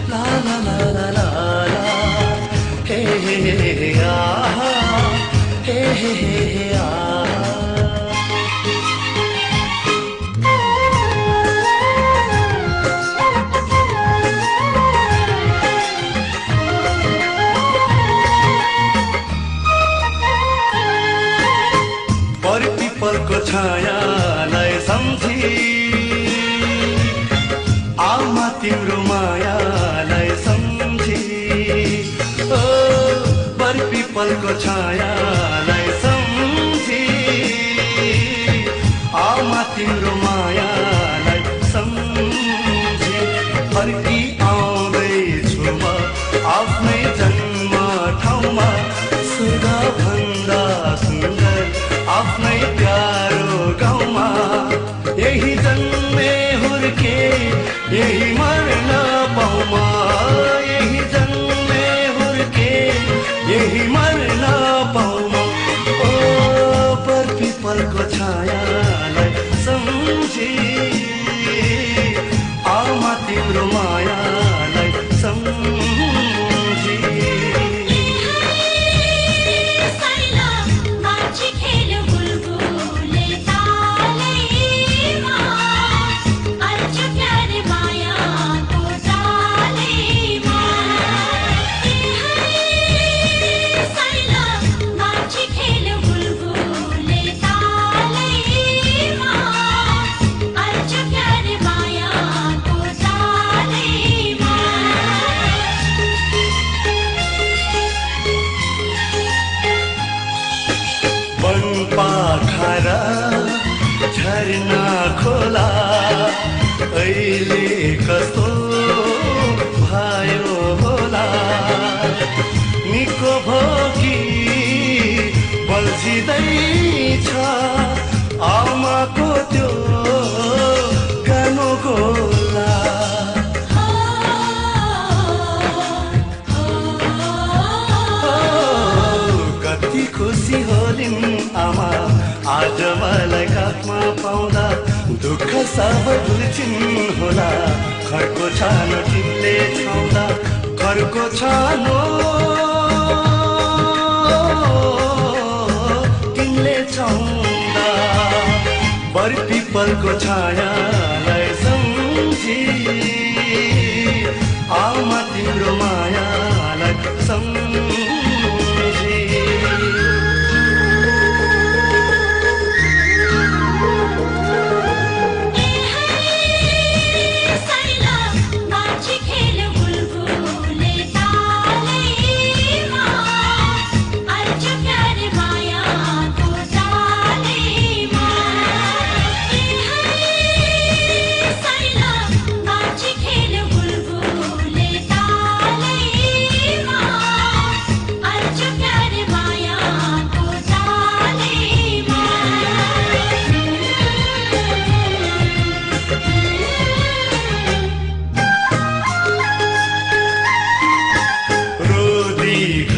La la la la la la. Hey hey hey ah. Hey hey hey ah. पर पिपलको छायालाई सम्झी आमा तिम्रो मायालाई सम्झी ओ पर पिपलको छायालाई सम्झी आमा तिम्रो मायालाई सम्झी फर्की आउँदैछु म आफ्नै जन्म ठाउँमा स्वर्ग भन्दा सुन्दर आफ्नै प्यारो गाउँमा यही जन्मे हुर्के यही मर्न पाउँमा यही जन्मे हुर्के यही मर्न पाउँमा ओ पर पिपलको छायालाई सम्झी आमा तिम्रो मायालाई सम्झी पाखरा झरना खोला अहिले कस्तो भयो होला निको भोगी बल्झिँदैछ आमाको त्यो कानो गोला कति खुसी होलिन् आमा आज मलाई काखमा पाउँदा दुःख सब भुल्छिन् होला घरको छानो तिमीले छाउँदा घरको छानो तिमीले छाउँदा बर पिपलको छायालाई सम्झी आमा तिम्रो मायालाई सम्झी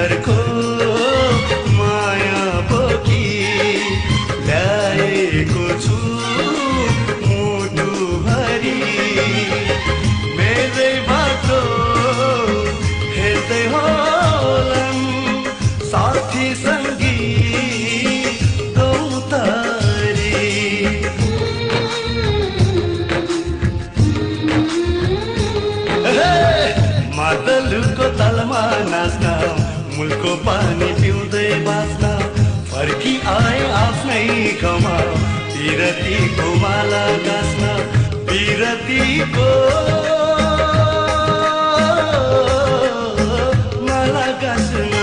घरको माया बोकी ल्याएको छु मुटु भरी मेरै बाटो हेर्दै होलान् साथी सङ्गी गौतरी मादलुको तालमा नाच्न मुलको पानी पिउँदै बाँच्न फर्की आए आफ्नै गाउँमा पिरतीको माला गाँच्न पिरतीको माला गाँच्न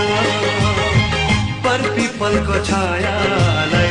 पर पिपलको छायालाई